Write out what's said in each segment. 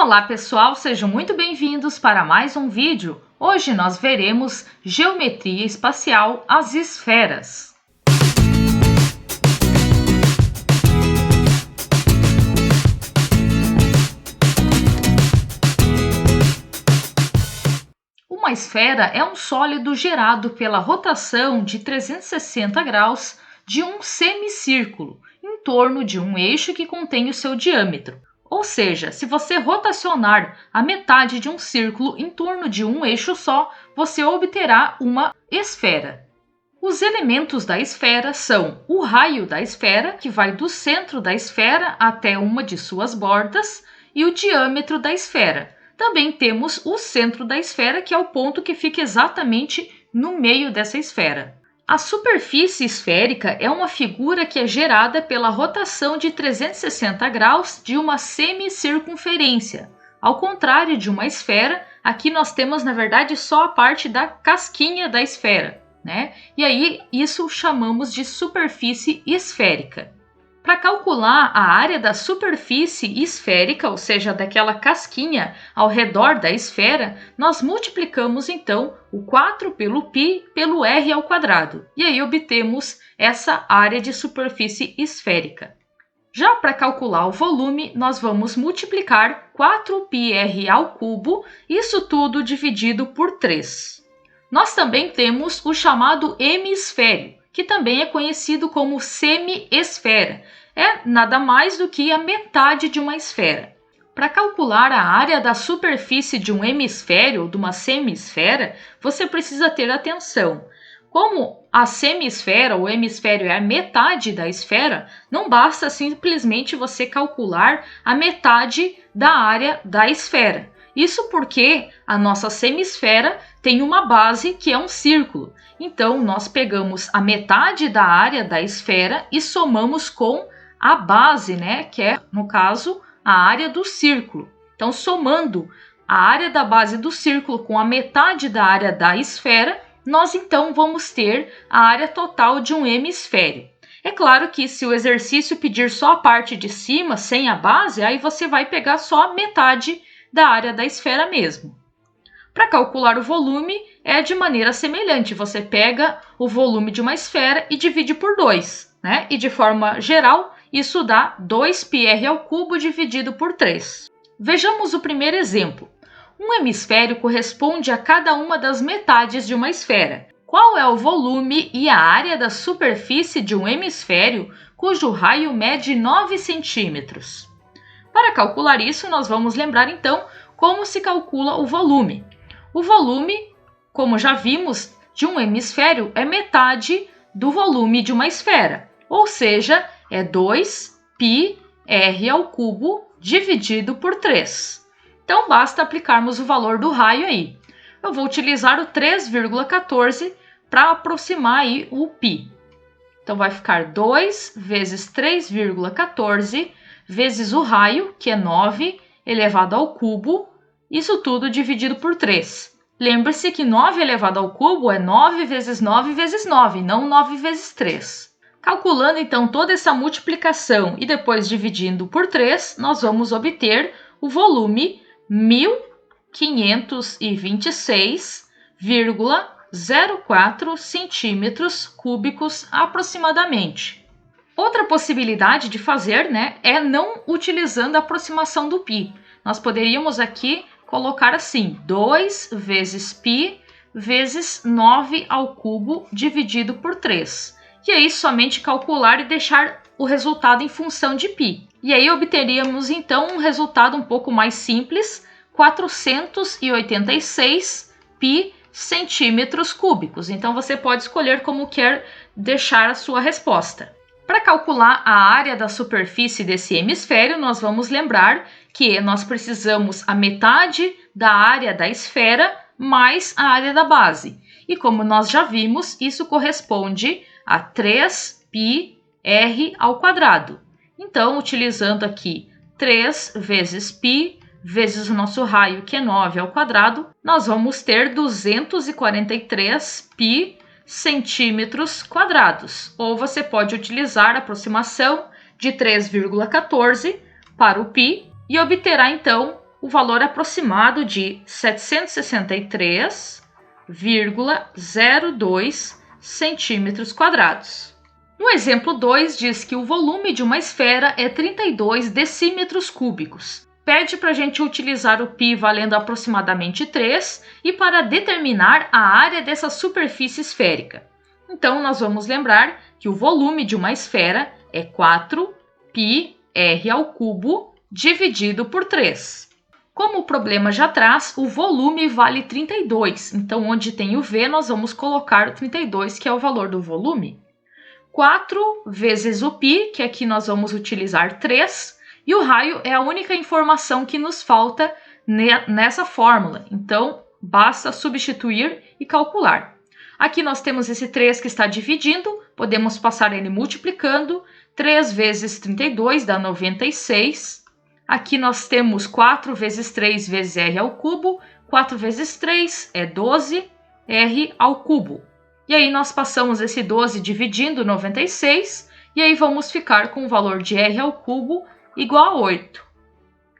Olá pessoal, sejam muito bem-vindos para mais um vídeo. Hoje nós veremos geometria espacial, as esferas. Uma esfera é um sólido gerado pela rotação de 360 graus de um semicírculo em torno de um eixo que contém o seu diâmetro. Ou seja, se você rotacionar a metade de um círculo em torno de um eixo só, você obterá uma esfera. Os elementos da esfera são o raio da esfera, que vai do centro da esfera até uma de suas bordas, e o diâmetro da esfera. Também temos o centro da esfera, que é o ponto que fica exatamente no meio dessa esfera. A superfície esférica é uma figura que é gerada pela rotação de 360 graus de uma semicircunferência. Ao contrário de uma esfera, aqui nós temos, na verdade, só a parte da casquinha da esfera, né? E aí, isso chamamos de superfície esférica. Para calcular a área da superfície esférica, ou seja, daquela casquinha ao redor da esfera, nós multiplicamos então o 4 pelo π pelo r ao quadrado. E aí obtemos essa área de superfície esférica. Já para calcular o volume, nós vamos multiplicar 4πr ao cubo, isso tudo dividido por 3. Nós também temos o chamado hemisfério, que também é conhecido como semi-esfera. É nada mais do que a metade de uma esfera. Para calcular a área da superfície de um hemisfério ou de uma semi-esfera, você precisa ter atenção. Como a semi-esfera ou hemisfério é a metade da esfera, não basta simplesmente você calcular a metade da área da esfera. Isso porque a nossa semi-esfera tem uma base que é um círculo. Então, nós pegamos a metade da área da esfera e somamos com a base, né, que é, no caso, a área do círculo. Então, somando a área da base do círculo com a metade da área da esfera, nós então vamos ter a área total de um hemisfério. É claro que se o exercício pedir só a parte de cima, sem a base, aí você vai pegar só a metade da área da esfera mesmo. Para calcular o volume é de maneira semelhante, você pega o volume de uma esfera e divide por 2, né? E de forma geral, isso dá 2πr ao cubo dividido por 3. Vejamos o primeiro exemplo. Um hemisfério corresponde a cada uma das metades de uma esfera. Qual é o volume e a área da superfície de um hemisfério cujo raio mede 9 centímetros? Para calcular isso, nós vamos lembrar então como se calcula o volume. O volume, como já vimos, de um hemisfério é metade do volume de uma esfera, ou seja, é 2πr ao cubo dividido por 3. Então, basta aplicarmos o valor do raio aí. Eu vou utilizar o 3,14 para aproximar aí o π. Então, vai ficar 2 vezes 3,14 vezes o raio, que é 9 elevado ao cubo, isso tudo dividido por 3. Lembre-se que 9 elevado ao cubo é 9 vezes 9 vezes 9, não 9 vezes 3. Calculando então toda essa multiplicação e depois dividindo por 3, nós vamos obter o volume 1526,04 centímetros cúbicos aproximadamente. Outra possibilidade de fazer, né, é não utilizando a aproximação do π. Nós poderíamos aqui colocar assim, 2 vezes π vezes 9 ao cubo dividido por 3. E aí somente calcular e deixar o resultado em função de π. E aí obteríamos então um resultado um pouco mais simples, 486 π centímetros cúbicos. Então você pode escolher como quer deixar a sua resposta. Para calcular a área da superfície desse hemisfério, nós vamos lembrar que nós precisamos a metade da área da esfera mais a área da base. E como nós já vimos, isso corresponde a 3πr ao quadrado. Então, utilizando aqui 3 vezes π vezes o nosso raio, que é 9 ao quadrado, nós vamos ter 243 π centímetros quadrados, ou você pode utilizar a aproximação de 3,14 para o π e obterá então o valor aproximado de 763,02 centímetros quadrados. No exemplo 2, diz que o volume de uma esfera é 32 decímetros cúbicos. Pede para a gente utilizar o π valendo aproximadamente 3 e para determinar a área dessa superfície esférica. Então, nós vamos lembrar que o volume de uma esfera é 4πr ao cubo dividido por 3. Como o problema já traz, o volume vale 32. Então, onde tem o V, nós vamos colocar o 32, que é o valor do volume. 4 vezes o π, que aqui nós vamos utilizar 3, e o raio é a única informação que nos falta nessa fórmula. Então, basta substituir e calcular. Aqui nós temos esse 3 que está dividindo, podemos passar ele multiplicando. 3 vezes 32 dá 96. Aqui nós temos 4 vezes 3 vezes r ao cubo. 4 vezes 3 é 12, r ao cubo. E aí nós passamos esse 12 dividindo 96, e aí vamos ficar com o valor de r ao cubo igual a 8.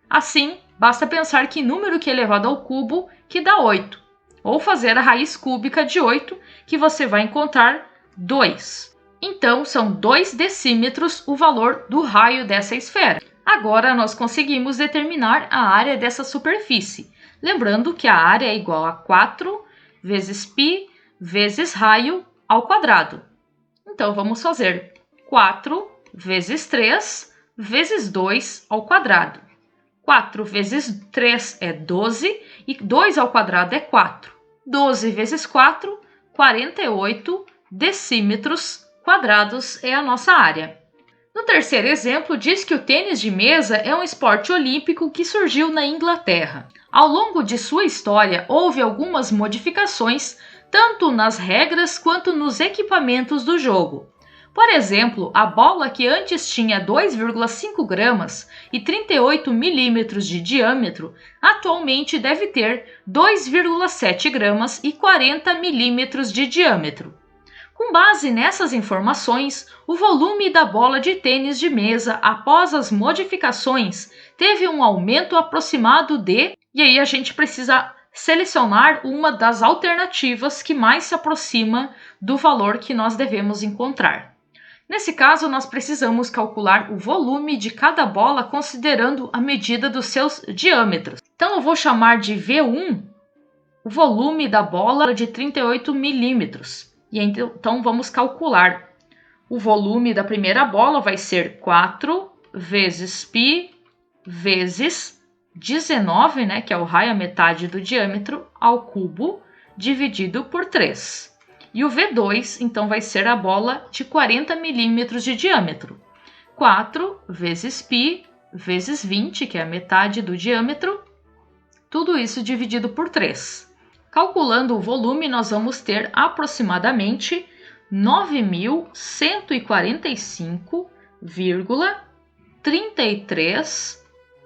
Assim, basta pensar que número que é elevado ao cubo que dá 8. Ou fazer a raiz cúbica de 8, que você vai encontrar 2. Então, são 2 decímetros o valor do raio dessa esfera. Agora, nós conseguimos determinar a área dessa superfície. Lembrando que a área é igual a 4 vezes π vezes raio ao quadrado. Então, vamos fazer 4 vezes 3 vezes 2 ao quadrado. 4 vezes 3 é 12 e 2 ao quadrado é 4. 12 vezes 4, 48 decímetros quadrados é a nossa área. No terceiro exemplo, diz que o tênis de mesa é um esporte olímpico que surgiu na Inglaterra. Ao longo de sua história, houve algumas modificações, tanto nas regras quanto nos equipamentos do jogo. Por exemplo, a bola que antes tinha 2,5 gramas e 38 milímetros de diâmetro, atualmente deve ter 2,7 gramas e 40 milímetros de diâmetro. Com base nessas informações, o volume da bola de tênis de mesa após as modificações teve um aumento aproximado de... E aí a gente precisa selecionar uma das alternativas que mais se aproxima do valor que nós devemos encontrar. Nesse caso, nós precisamos calcular o volume de cada bola considerando a medida dos seus diâmetros. Então, eu vou chamar de V1 o volume da bola de 38 milímetros. E então, vamos calcular. O volume da primeira bola vai ser 4 vezes π vezes 19, né, que é o raio a metade do diâmetro, ao cubo, dividido por 3. E o V2, então, vai ser a bola de 40 milímetros de diâmetro. 4 vezes π vezes 20, que é a metade do diâmetro, tudo isso dividido por 3. Calculando o volume, nós vamos ter aproximadamente 9.145,33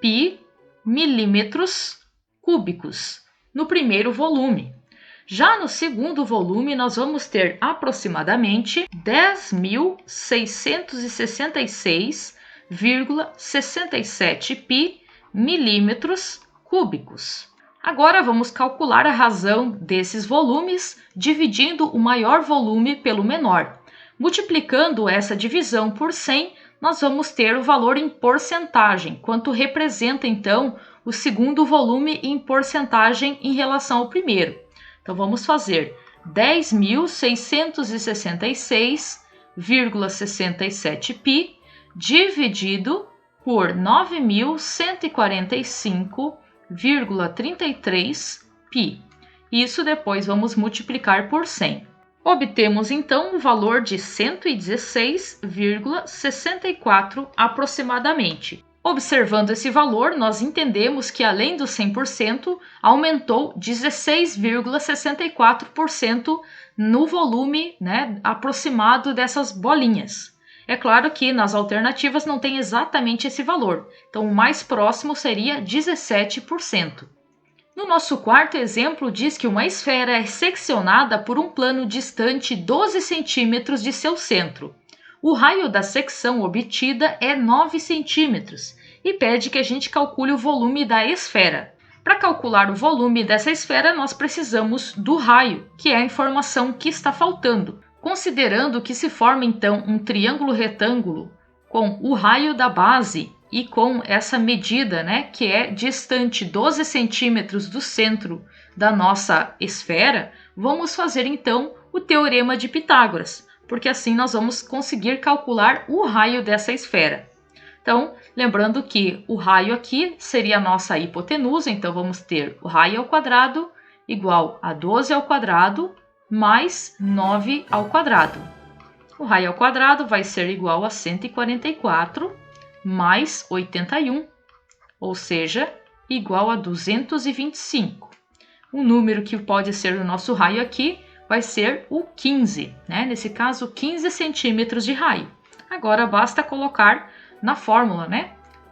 π milímetros cúbicos no primeiro volume. Já no segundo volume, nós vamos ter aproximadamente 10.666,67 π milímetros cúbicos. Agora vamos calcular a razão desses volumes dividindo o maior volume pelo menor. Multiplicando essa divisão por 100, nós vamos ter o valor em porcentagem, quanto representa então o segundo volume em porcentagem em relação ao primeiro. Então, vamos fazer 10.666,67 π dividido por 9.145,33 π. Isso depois vamos multiplicar por 100. Obtemos, então, um valor de 116,64 aproximadamente. Observando esse valor, nós entendemos que, além do 100%, aumentou 16,64% no volume, né, aproximado dessas bolinhas. É claro que nas alternativas não tem exatamente esse valor, então o mais próximo seria 17%. No nosso quarto exemplo, diz que uma esfera é seccionada por um plano distante 12 centímetros de seu centro. O raio da secção obtida é 9 centímetros e pede que a gente calcule o volume da esfera. Para calcular o volume dessa esfera, nós precisamos do raio, que é a informação que está faltando. Considerando que se forma então um triângulo retângulo com o raio da base e com essa medida, que é distante 12 centímetros do centro da nossa esfera, vamos fazer então o teorema de Pitágoras, porque assim nós vamos conseguir calcular o raio dessa esfera. Então, lembrando que o raio aqui seria a nossa hipotenusa, então vamos ter o raio ao quadrado igual a 12 ao quadrado mais 9 ao quadrado. O raio ao quadrado vai ser igual a 144 mais 81, ou seja, igual a 225. O número que pode ser o nosso raio aqui vai ser o 15, nesse caso 15 centímetros de raio. Agora basta colocar na fórmula,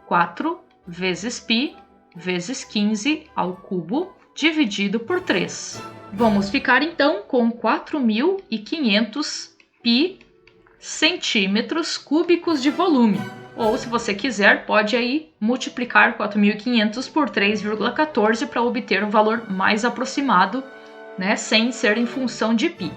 4 vezes π vezes 15 ao cubo dividido por 3. Vamos ficar então com 4.500 π centímetros cúbicos de volume. Ou, se você quiser, pode aí multiplicar 4.500 por 3,14 para obter um valor mais aproximado, sem ser em função de π.